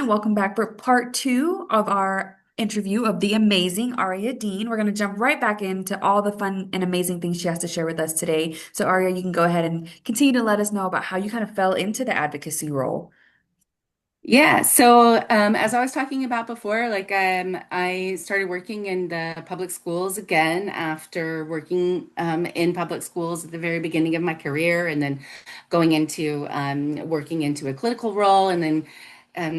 welcome back for part two of our interview of the amazing Aria Dean. We're going to jump right back into all the fun and amazing things she has to share with us today. So, Aria, you can go ahead and continue to let us know about how you kind of fell into the advocacy role. Yeah, so as I was talking about before, I started working in the public schools again after working in public schools at the very beginning of my career, and then going into working into a clinical role, and then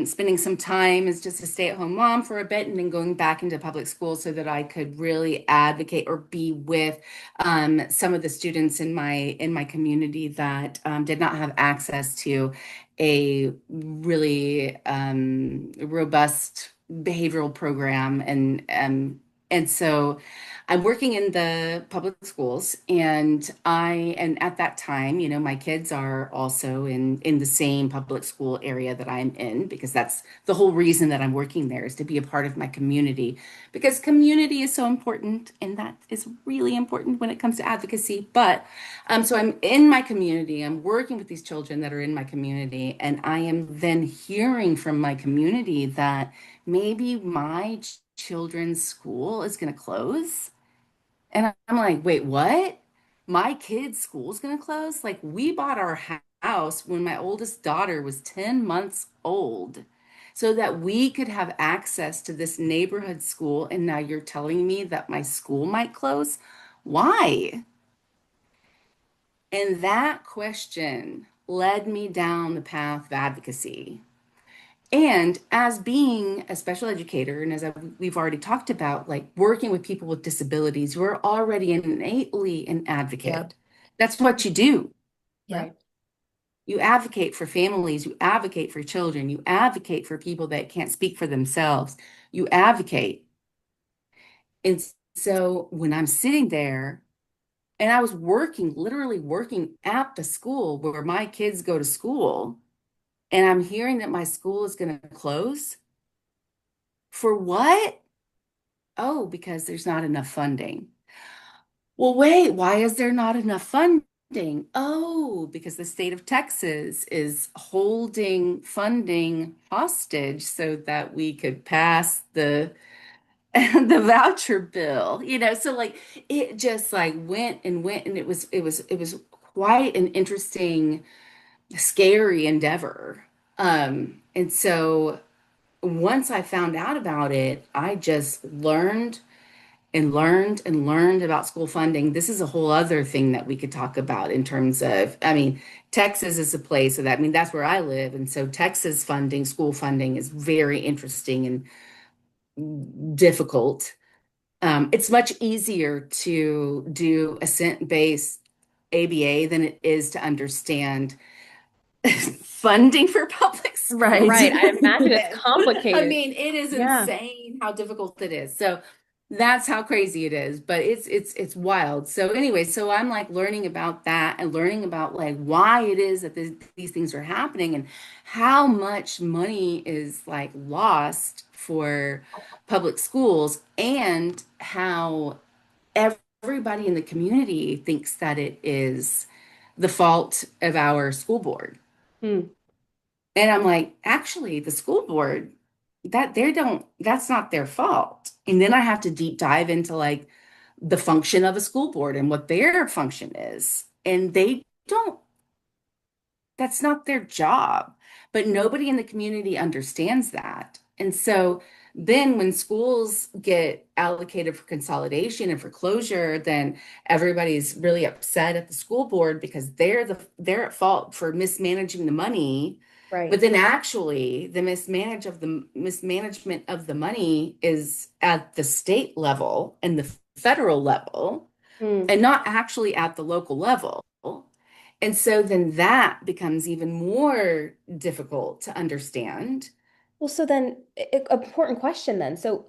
spending some time as just a stay-at-home mom for a bit, and then going back into public school so that I could really advocate or be with some of the students in my community that did not have access to a really robust behavioral program, and so I'm working in the public schools, and at that time, my kids are also in the same public school area that I'm in, because that's the whole reason that I'm working there, is to be a part of my community, because community is so important, and that is really important when it comes to advocacy. But so I'm in my community, I'm working with these children that are in my community, and I am then hearing from my community that maybe my children's school is going to close. And I'm like, wait, what? My kid's school's going to close? Like, we bought our house when my oldest daughter was 10 months old so that we could have access to this neighborhood school. And now you're telling me that my school might close? Why? And that question led me down the path of advocacy. And as being a special educator, and we've already talked about, like working with people with disabilities, you're already innately an Yep. advocate. That's what you do. Yep. You advocate for families, you advocate for children, you advocate for people that can't speak for themselves. You advocate. And so when I'm sitting there, and I was working, literally working at the school where my kids go to school, and I'm hearing that my school is going to close. For what? Oh, because there's not enough funding. Well, wait, why is there not enough funding? Oh, because the state of Texas is holding funding hostage so that we could pass the the voucher bill. So like it just like went and went, and it was quite an interesting, scary endeavor. And so once I found out about it, I just learned and learned and learned about school funding. This is a whole other thing that we could talk about in terms of, I mean, Texas is a place so that, I mean, that's where I live. And so Texas funding, school funding is very interesting and difficult. It's much easier to do assent-based ABA than it is to understand funding for public Right. schools. Right. I imagine it's Yes. I complicated. mean, it is Yeah. insane how difficult it is. So that's how crazy it is, but it's wild. So anyway, so I'm like learning about that and learning about like why it is that these things are happening, and how much money is like lost for public schools, and how everybody in the community thinks that it is the fault of our school board. Hmm. And I'm like, actually, the school board, that's not their fault. And then I have to deep dive into like the function of a school board and what their function is. And they don't, that's not their job. But nobody in the community understands that. And so then when schools get allocated for consolidation and for closure, then everybody's really upset at the school board because they're at fault for mismanaging the money. But Right. then actually the mismanagement of the money is at the state level and the federal level, Hmm. and not actually at the local level. And so then that becomes even more difficult to understand. Well, so then, important question then. So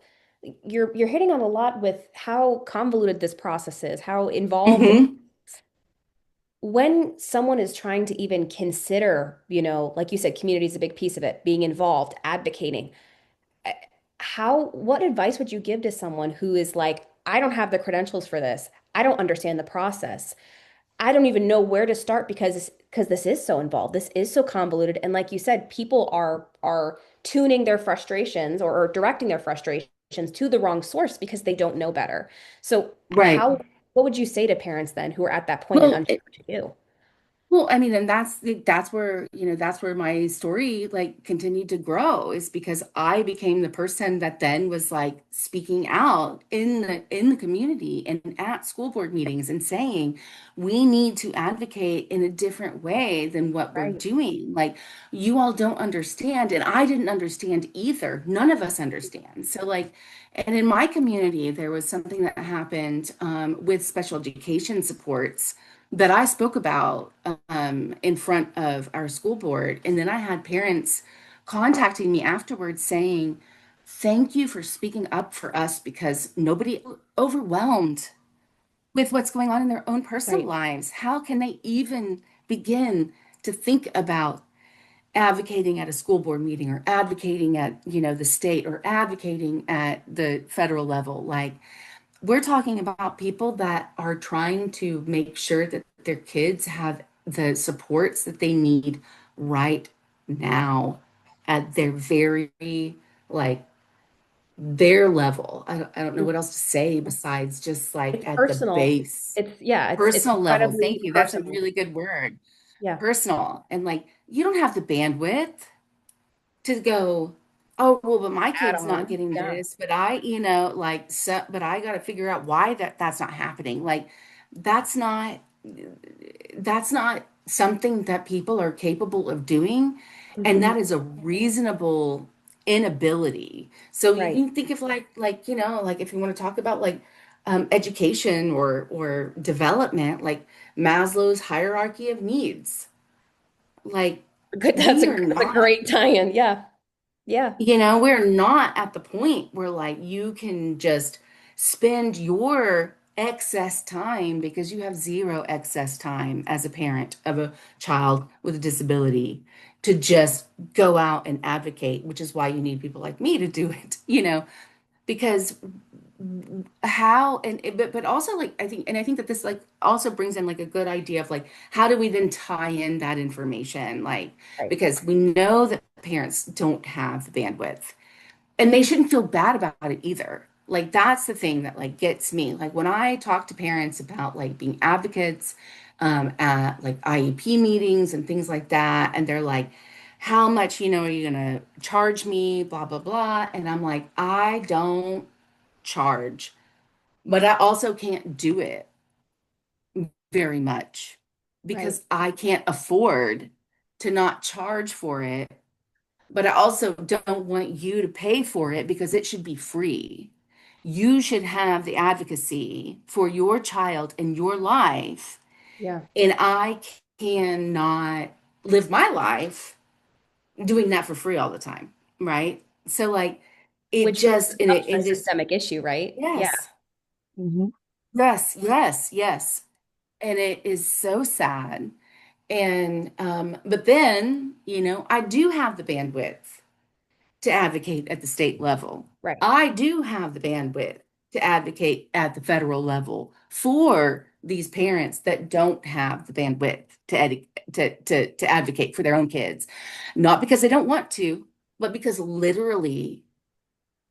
you're hitting on a lot with how convoluted this process is, how involved it Hmm. is. When someone is trying to even consider, like you said, community is a big piece of it, being involved, advocating. eh, what advice would you give to someone who is like, I don't have the credentials for this. I don't understand the process. I don't even know where to start because this is so involved. This is so convoluted. And like you said, people are tuning their frustrations or directing their frustrations to the wrong source because they don't know better. So Right. what would you say to parents then who are at that point and Well, unsure what to do? Well, I mean, and that's where, that's where my story like continued to grow is because I became the person that then was like speaking out in the community and at school board meetings and saying we need to advocate in a different way than what we're Right. doing. Like you all don't understand, and I didn't understand either. None of us understand. So like, and in my community, there was something that happened with special education supports that I spoke about in front of our school board. And then I had parents contacting me afterwards saying, thank you for speaking up for us because nobody overwhelmed with what's going on in their own personal Right. lives. How can they even begin to think about advocating at a school board meeting or advocating at, the state or advocating at the federal level? Like, we're talking about people that are trying to make sure that their kids have the supports that they need right now at their very, like, their level. I don't know what else to say besides just like It's at the personal. base. It's Personal level. incredibly Thank you. That's a personal. really good word. Yeah. Personal. And like, you don't have the bandwidth to go, oh, well, but my Add kid's not on. getting Yeah. this, but like, so, but I got to figure out why that's not happening. Like, that's not, that's not something that people are capable of doing. And Hmm. that is a reasonable inability. So you Right. can think of like, like if you want to talk about like, education or development, like Maslow's hierarchy of needs. Like, Good. we are That's a not great tie-in. Yeah. Yeah. We're not at the point where like you can just spend your excess time because you have zero excess time as a parent of a child with a disability to just go out and advocate, which is why you need people like me to do it, because how and but also like I think that this like also brings in like a good idea of like how do we then tie in that information, like Right. because we know that parents don't have the bandwidth and they shouldn't feel bad about it either. Like that's the thing that like gets me. Like when I talk to parents about like being advocates at like IEP meetings and things like that, and they're like, how much, are you gonna charge me? Blah, blah, blah. And I'm like, I don't charge, but I also can't do it very much Right. because I can't afford to not charge for it. But I also don't want you to pay for it because it should be free. You should have the advocacy for your child in your life. Yeah. And I cannot live my life doing that for free all the time. Right. So, like, it Which just, is such a and just, systemic issue, right? Yeah. yes, Hmm. yes, yes, yes. And it is so sad. And, but then, I do have the bandwidth to advocate at the state level. Right. I do have the bandwidth to advocate at the federal level for these parents that don't have the bandwidth to advocate for their own kids. Not because they don't want to, but because literally,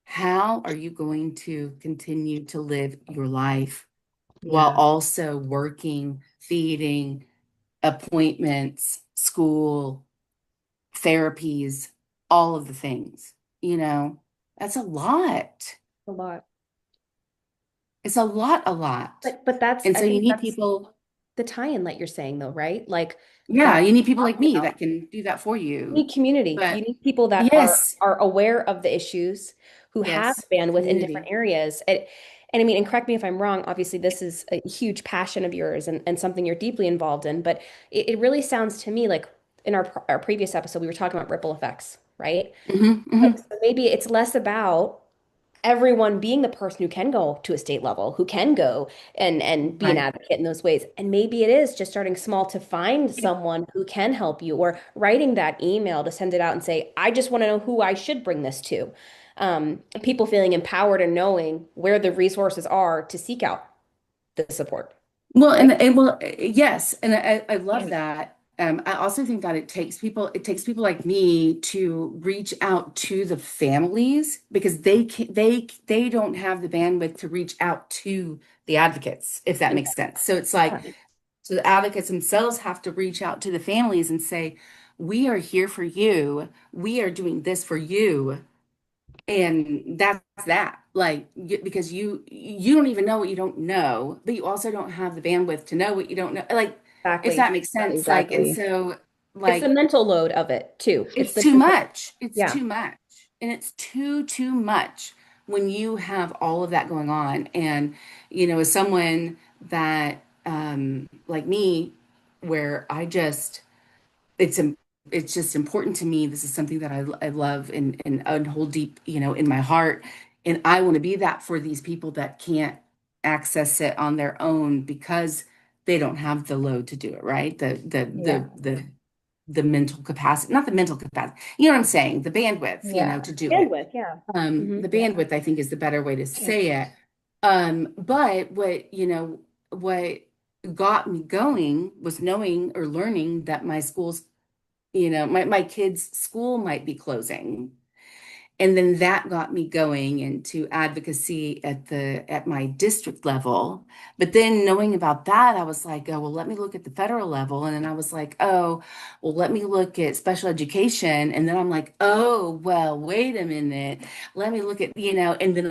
how are you going to continue to live your life while Yeah. also working, feeding, appointments, school, therapies, all of the things, you know, that's a lot. A lot. It's a lot, a lot. But that's And I so you think need that's people, the tie-in that you're saying though, right? Like yeah, that's you what need people we're like talking me about. that can do that for You you. need community. You But need people that yes, are aware of the issues, who have yes, bandwidth in different community. areas. And I mean, and correct me if I'm wrong, obviously this is a huge passion of yours and something you're deeply involved in, but it really sounds to me like in our previous episode, we were talking about ripple effects, right? Hmm, So, hmm. so maybe it's less about everyone being the person who can go to a state level, who can go and be an Right. advocate in those ways. And maybe it is just starting small to find someone who can help you or writing that email to send it out and say, I just want to know who I should bring this to. People feeling empowered and knowing where the resources are to seek out the support. Well, right? yes, and I love that. I also think that it takes people like me to reach out to the families because they don't have the bandwidth to reach out to the advocates, if that makes sense. So it's like, Yeah, so the advocates themselves have to reach out to the families and say, we are here for you. We are doing this for you. And that's that. Because you don't even know what you don't know, but you also don't have the bandwidth to know what you don't know. Like, if that exactly. makes sense. And Exactly. so It's the like mental load of it too. It's it's the too mental, much. It's yeah, too much. And it's too much when you have all of that going on. And, as someone that like me, where it's it's just important to me. This is something that I love and hold deep, in my heart. And I want to be that for these people that can't access it on their own because they don't have the load to do it, right? yeah, The mental capacity, not the mental capacity, you know what I'm saying? The bandwidth, yeah. to do it. Bandwidth, yeah. The Hmm. bandwidth, I think, is the better way to say it. But what got me going was knowing or learning that my schools, my kids' school might be closing. And then that got me going into advocacy at my district level. But then knowing about that, I was like, oh, well, let me look at the federal level. And then I was like, oh, well, let me look at special education. And then I'm like, oh, well, wait a minute. Let me look at, and then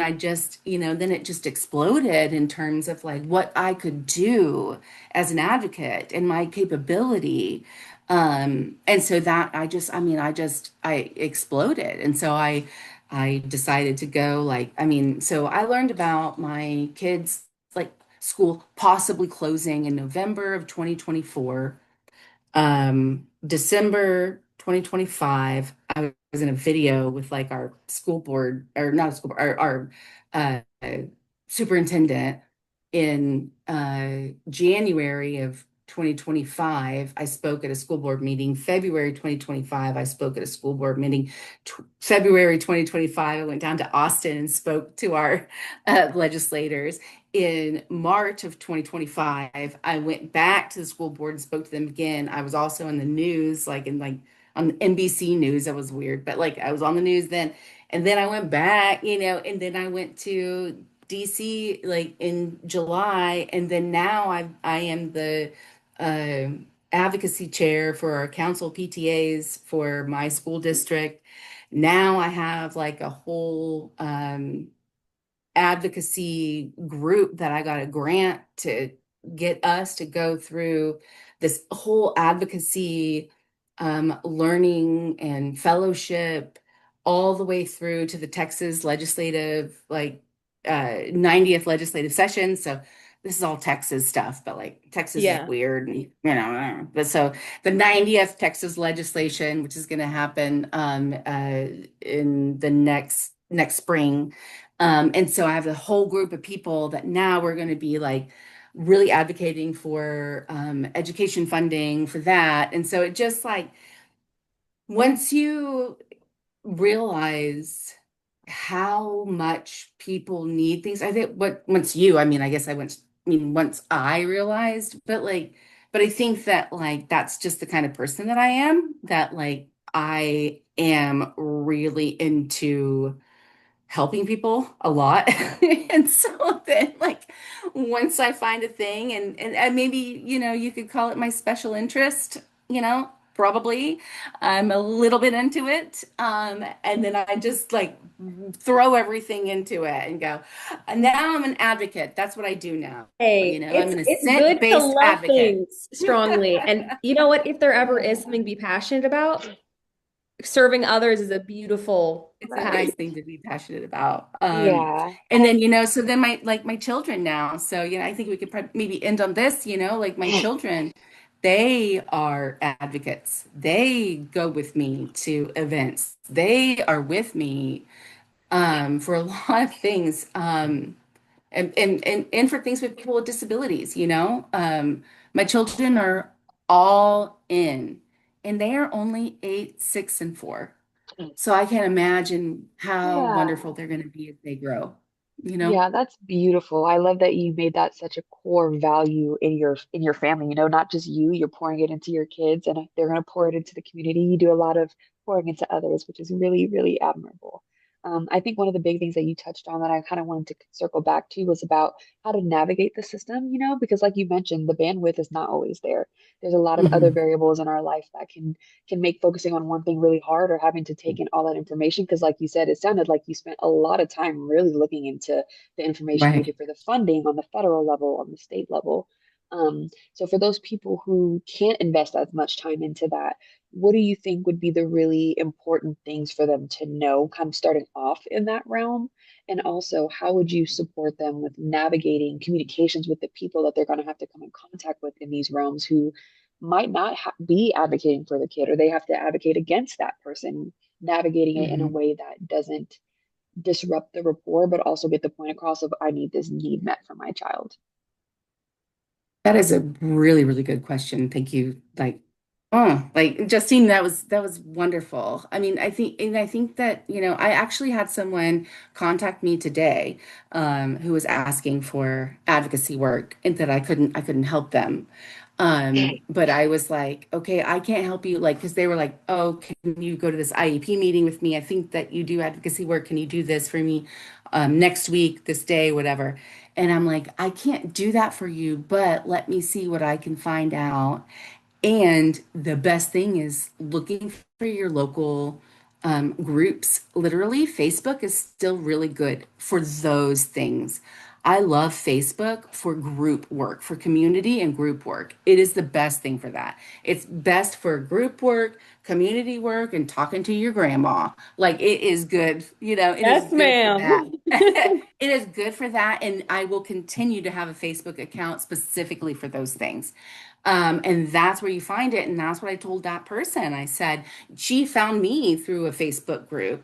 then it just exploded in terms of like what I could do as an advocate and my capability. And so that I exploded. And so I decided to go so I learned about my kids like school possibly closing in November of 2024. December 2025, I was in a video with like our school board, or not a school board, our superintendent in January of 2025. I spoke at a school board meeting. February 2025, I spoke at a school board meeting. February 2025, I went down to Austin and spoke to our legislators. In March of 2025, I went back to the school board and spoke to them again. I was also in the news, on NBC News. That was weird, but like I was on the news then. And then I went back, and then I went to DC like in July, and then now I am the uh, advocacy chair for our council PTAs for my school district. Now I have like a whole advocacy group that I got a grant to get us to go through this whole advocacy learning and fellowship all the way through to the Texas legislative, 90th legislative session. So this is all Texas stuff, but like Texas is Yeah. weird, and but so the 90th Texas legislation, which is going to happen in the next spring. And so I have a whole group of people that now we're going to be like really advocating for education funding for that. And so it just like once you realize how much people need things, I think once I mean, I guess once I realized, but I think that like that's just the kind of person that I am, that like I am really into helping people a lot. And so then like once I find a thing and maybe, you could call it my special interest, probably I'm a little bit into it. And then I just like throw everything into it and go, and now I'm an advocate. That's what I do now. Hey, I'm an it's good to assent-based love advocate. things strongly. And you know what? If there ever is something to be passionate about, serving others is a beautiful It's a act. nice thing to be passionate about. Yeah. And then, so then my children now. So, I think we could maybe end on this, like my children, they are advocates. They go with me to events. They are with me for a lot of things. And for things with people with disabilities, my children are all in, and they are only 8, 6, and 4. So I can't imagine how Yeah. wonderful they're going to be as they grow. you know? Yeah, that's beautiful. I love that you made that such a core value in your family, not just you, you're pouring it into your kids and they're going to pour it into the community. You do a lot of pouring into others, which is really, really admirable. I think one of the big things that you touched on that I kind of wanted to circle back to was about how to navigate the system, because like you mentioned, the bandwidth is not always there. There's a lot of other Hmm. variables in our life that can make focusing on one thing really hard or having to take in all that information. Because like you said, it sounded like you spent a lot of time really looking into the information Right. needed for the funding on the federal level, on the state level. So for those people who can't invest as much time into that, what do you think would be the really important things for them to know, kind of starting off in that realm? And also, how would you support them with navigating communications with the people that they're going to have to come in contact with in these realms who might not be advocating for the kid, or they have to advocate against that person, navigating it in a Hmm. way that doesn't disrupt the rapport, but also get the point across of I need this need met for my child. That is a really, really good question. Thank you. Like Justine, that was wonderful. I mean, I think that, I actually had someone contact me today, who was asking for advocacy work and that I couldn't help them. But I was like, okay, I can't help you, like, because they were like, oh, can you go to this IEP meeting with me? I think that you do advocacy work. Can you do this for me, next week, this day, whatever? And I'm like, I can't do that for you, but let me see what I can find out. And the best thing is looking for your local, groups. Literally, Facebook is still really good for those things. I love Facebook for group work, for community and group work. It is the best thing for that. It's best for group work, community work, and talking to your grandma. Like it is good, it is Yes, good for that. ma'am. It is good for that. And I will continue to have a Facebook account specifically for those things. And that's where you find it. And that's what I told that person. I said, she found me through a Facebook group.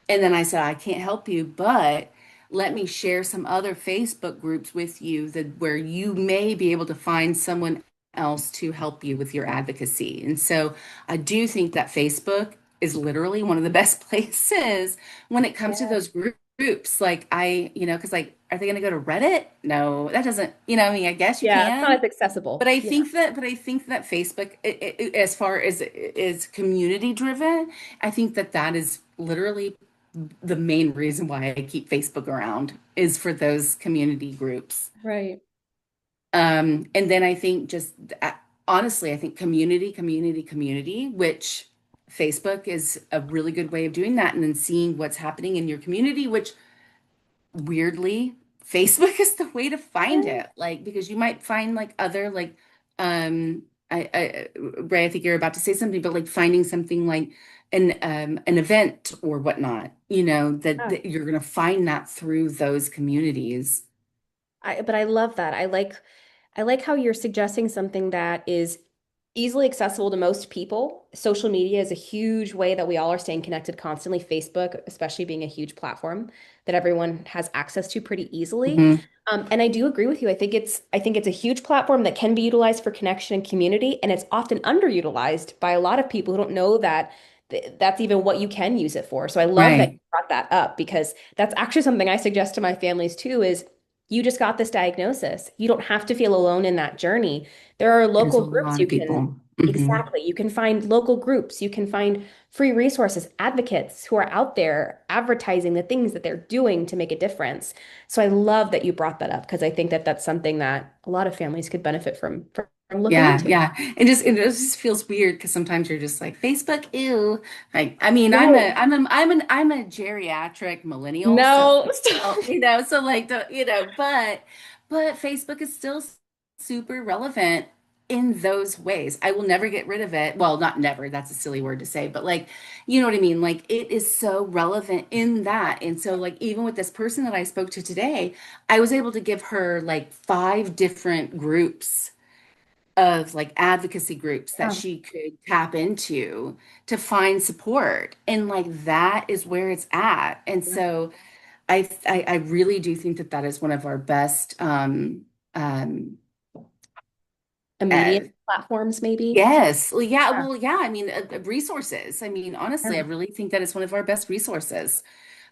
And then I said, I can't help you, but let me share some other Facebook groups with you that where you may be able to find someone else to help you with your advocacy. And so I do think that Facebook is literally one of the best places when it comes to Yeah. those groups. Like because like, are they going to go to Reddit? No, that doesn't, I mean, I guess you Yeah, it's not can. as accessible. Yeah. But I think that Facebook, as far as is community driven, I think that that is literally the main reason why I keep Facebook around is for those community groups. Right. And then I think honestly, I think community, which Facebook is a really good way of doing that. And then seeing what's happening in your community, which weirdly, Facebook is the way to find Yeah. it. Like, because you might find like other, like, um, Ray, I think you're about to say something, but like finding something like an event or whatnot, that you're going to find that through those communities. But I love that. I like how you're suggesting something that is easily accessible to most people. Social media is a huge way that we all are staying connected constantly. Facebook, especially being a huge platform that everyone has access to pretty easily. Hmm. And I do agree with you. I think it's a huge platform that can be utilized for connection and community, and it's often underutilized by a lot of people who don't know that that's even what you can use it for. So I love that you Right. brought that up because that's actually something I suggest to my families too, is you just got this diagnosis. You don't have to feel alone in that journey. There are There's a local groups lot you of can, people. Hmm. exactly. You can find local groups. You can find free resources, advocates who are out there advertising the things that they're doing to make a difference. So I love that you brought that up because I think that that's something that a lot of families could benefit from looking Yeah, into. yeah. It just feels weird because sometimes you're just like Facebook, ew. Like, I mean, No, I'm a geriatric millennial, so no. so like but Facebook is still super relevant in those ways. I will never get rid of it. Well, not never, that's a silly word to say, but like, you know what I mean? Like it is so relevant in that. And so like even with this person that I spoke to today, I was able to give her like 5 different groups of like advocacy groups that Yeah. she could tap into to find support. And like that is where it's at. And so I really do think that that is one of our best um uh, Immediate platforms, maybe. yes. Yeah. Well, yeah, I mean, resources. I mean, honestly, I Yeah. really think that it's one of our best resources.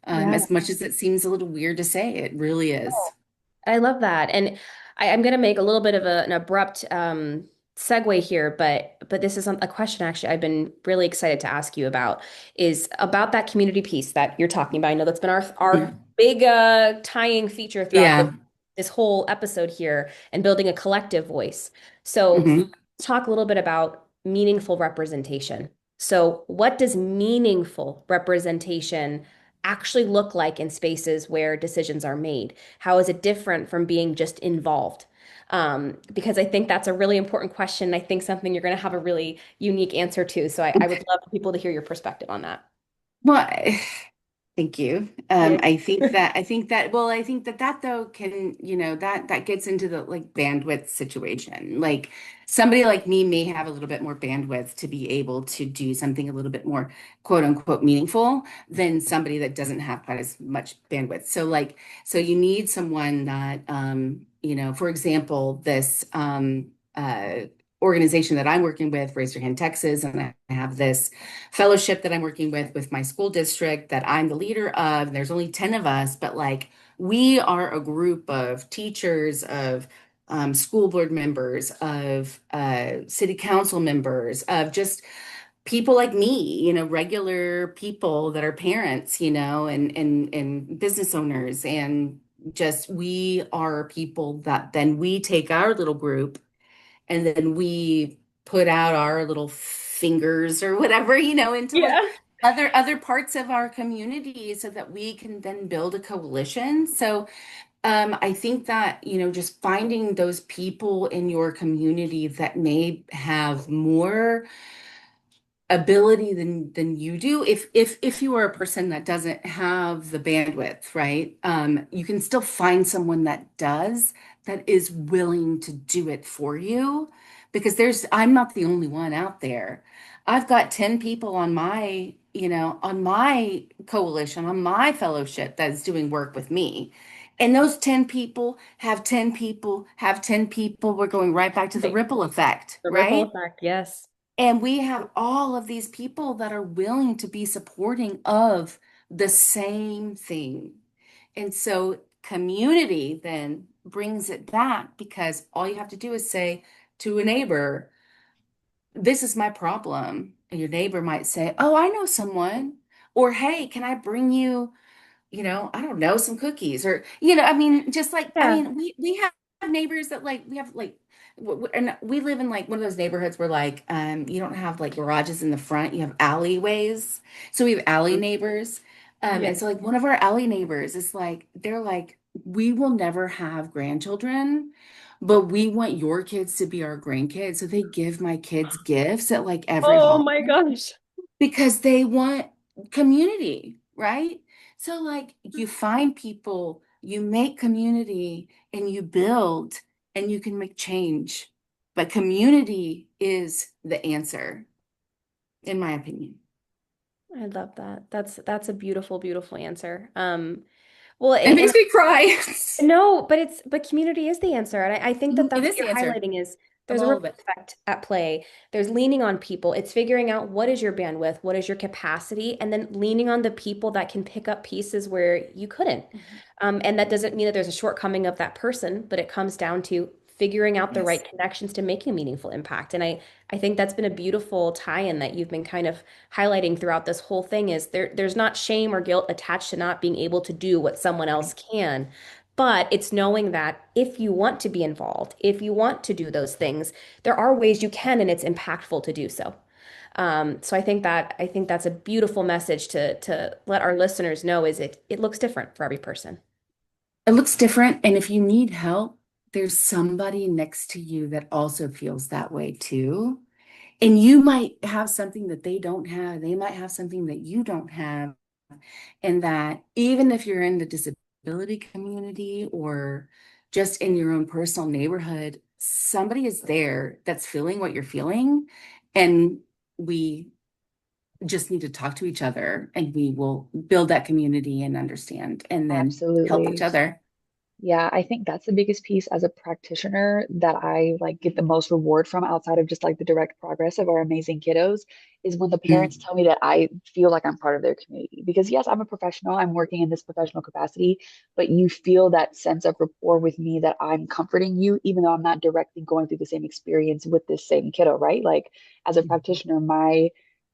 Yeah. As much as it seems a little weird to say, it really is. I love that. And I'm going to make a little bit of an abrupt segue here, but this is a question actually I've been really excited to ask you about is about that community piece that you're talking about. I know that's been our Mhm. big tying feature throughout Yeah. this whole episode here and building a collective voice. So Hmm. let's talk a little bit about meaningful representation. So what does meaningful representation actually look like in spaces where decisions are made? How is it different from being just involved? Because I think that's a really important question. I think something you're going to have a really unique answer to. So I would love for people to hear your perspective on that. Well, thank you. Yeah. I think that though can, that gets into the like bandwidth situation. Like somebody like me may have a little bit more bandwidth to be able to do something a little bit more quote unquote meaningful than somebody that doesn't have quite as much bandwidth. So you need someone that, for example, this, organization that I'm working with, Raise Your Hand Texas, and I have this fellowship that I'm working with my school district that I'm the leader of. And there's only 10 of us, but like we are a group of teachers, of school board members, of city council members, of just people like me, regular people that are parents, and business owners. And just we are people that then we take our little group and then we put out our little fingers or whatever, into like Yeah. other parts of our community so that we can then build a coalition. So I think that, just finding those people in your community that may have more ability than you do, if you are a person that doesn't have the bandwidth, right, you can still find someone that does, that is willing to do it for you, because I'm not the only one out there. I've got 10 people on my, on my coalition, on my fellowship that's doing work with me, and those 10 people have 10 people have 10 people. We're going right back to the Right. ripple effect, The ripple right? effect, yes. And we have all of these people that are willing to be supporting of the same thing. And so community then brings it back, because all you have to do is say to a neighbor, this is my problem. And your neighbor might say, oh, I know someone. Or, hey, can I bring you, I don't know, some cookies, or, I mean, just like, I Yeah. mean, we have neighbors that like, we have like, and we live in like one of those neighborhoods where like, you don't have like garages in the front, you have alleyways. So we have alley neighbors. Yeah. And so like one of our alley neighbors is like, they're like, we will never have grandchildren, but we want your kids to be our grandkids. So they give my kids gifts at like every Oh holiday my gosh. because they want community, right? So, like, you find people, you make community, and you build, and you can make change. But community is the answer, in my opinion. I love that. That's a beautiful, beautiful answer. Well, It and makes me cry no, but community is the answer. And I think that It that's what is you're the answer highlighting is of there's a all of ripple it. effect at play. There's leaning on people. It's figuring out what is your bandwidth, what is your capacity, and then leaning on the people that can pick up pieces where you couldn't. Mhm. And that doesn't mean that there's a shortcoming of that person, but it comes down to figuring out the Yes. right connections to making a meaningful impact. And I think that's been a beautiful tie-in that you've been kind of highlighting throughout this whole thing is there's not shame or guilt attached to not being able to do what someone else can. But it's knowing that if you want to be involved, if you want to do those things, there are ways you can, and it's impactful to do so. So I think that's a beautiful message to let our listeners know is it looks different for every person. It looks different. And if you need help, there's somebody next to you that also feels that way too. And you might have something that they don't have. They might have something that you don't have. And that even if you're in the disability community or just in your own personal neighborhood, somebody is there that's feeling what you're feeling. And we just need to talk to each other, and we will build that community and understand and then help each Absolutely. other. Yeah, I think that's the biggest piece as a practitioner that I like get the most reward from outside of just like the direct progress of our amazing kiddos is when the parents Mm. tell me that I feel like I'm part of their community. Because yes, I'm a professional, I'm working in this professional capacity, but you feel that sense of rapport with me that I'm comforting you, even though I'm not directly going through the same experience with this same kiddo, right? Like as a practitioner, my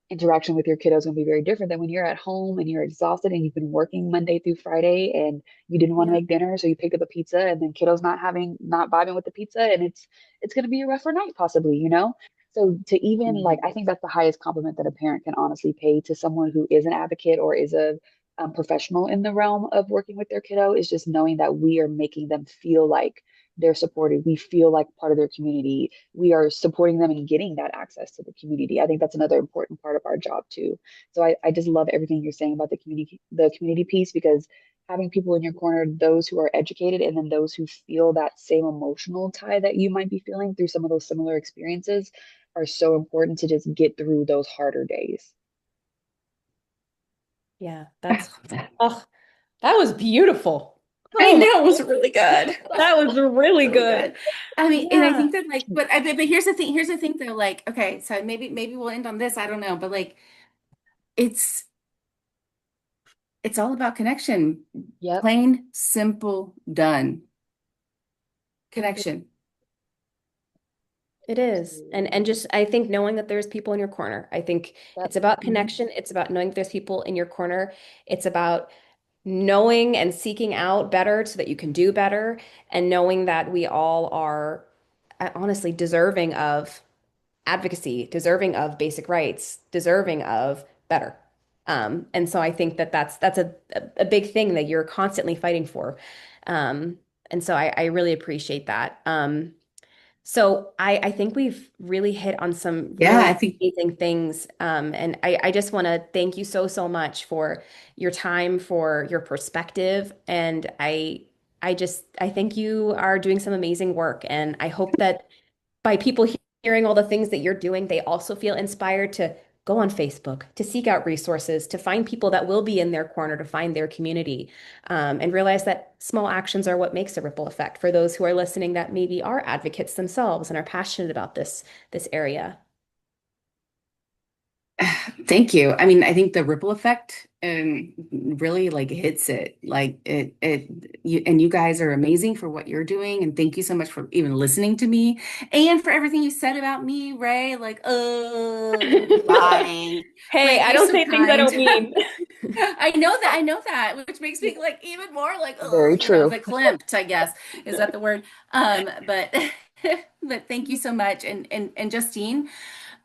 interaction with your kiddo is going to be very different than when you're at home and you're exhausted and you've been working Monday through Friday and you didn't want to Yeah. make dinner, so you picked up a pizza and then kiddo's not vibing with the pizza and it's going to be a rougher night possibly, you know? So to even like, I Mhm. think that's the highest compliment that a parent can honestly pay to someone who is an advocate or is a professional in the realm of working with their kiddo is just knowing that we are making them feel like they're supported. We feel like part of their community. We are supporting them and getting that access to the community. I think that's another important part of our job too. So I just love everything you're saying about the community piece because having people in your corner, those who are educated and then those who feel that same emotional tie that you might be feeling through some of those similar experiences are so important to just get through those harder days. Yeah, that's oh, that was beautiful. I Oh my, know it was really good. that was really Really good. good. I mean, and I Yeah, think that like, but here's the thing. Here's the thing though. Like, okay, so maybe we'll end on this. I don't know, but like, it's it's all about connection. Yep, Plain, simple, done. Connection. it is. And absolutely. just I think knowing that there's people in your corner. I think Yep. it's about Mhm. connection. It's about knowing that there's people in your corner. It's about knowing and seeking out better so that you can do better and knowing that we all are honestly deserving of advocacy, deserving of basic rights, deserving of better. And so I think that that's a big thing that you're constantly fighting for. Um, and so I really appreciate that. So I think we've really hit on some Yeah, really I think amazing things. And I just want to thank you so, so much for your time, for your perspective. And I think you are doing some amazing work. And I hope that by people hearing all the things that you're doing, they also feel inspired to go on Facebook, to seek out resources, to find people that will be in their corner, to find their community, and realize that small actions are what makes a ripple effect for those who are listening that maybe are advocates themselves and are passionate about this area. thank you. I mean, I think the ripple effect really like hits it. Like you guys are amazing for what you're doing, and thank you so much for even listening to me and for everything you said about me, Ray. Like, lying. Hey, Like, I you're don't so say things I kind. don't mean. I know that, which makes me like even more like, Very the true. clamped, I guess. Is that the word? But but thank you so much. And Justine,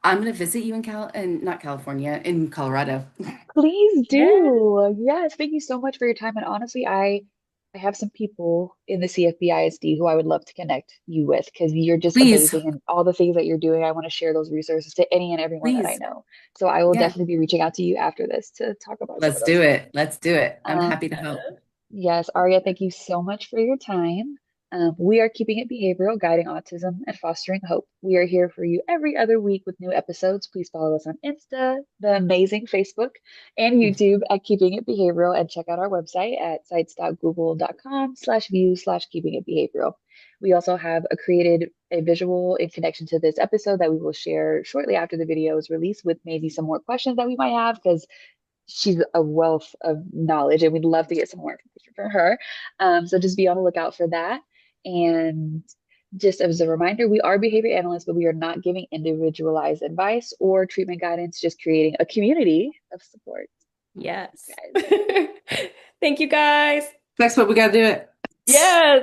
I'm gonna visit you in not California, in Colorado. Please Yeah. do. Yes, thank you so much for your time. And honestly, I have some people in the CFBISD who I would love to connect you with because you're just Please, amazing and all the things that you're doing. I want to share those resources to any and everyone that I please. know. So I will Yeah, definitely be reaching out to you after this to talk about some of let's those do things. it. Let's do it. I'm happy to help. Yeah. Yes, Aria, thank you so much for your time. We are keeping it behavioral, guiding autism and fostering hope. We are here for you every other week with new episodes. Please follow us on Insta, the amazing Facebook, and YouTube at Keeping It Behavioral, and check out our website at sites.google.com/view/keeping it behavioral. We also have created a visual in connection to this episode that we will share shortly after the video is released with maybe some more questions that we might have because she's a wealth of knowledge and we'd love to get some more information from her. So just be on the lookout for that. And just as a reminder, we are behavior analysts, but we are not giving individualized advice or treatment guidance, just creating a community of support. Yes. Guys. Thank you guys. Next, what we gotta do it. Yes.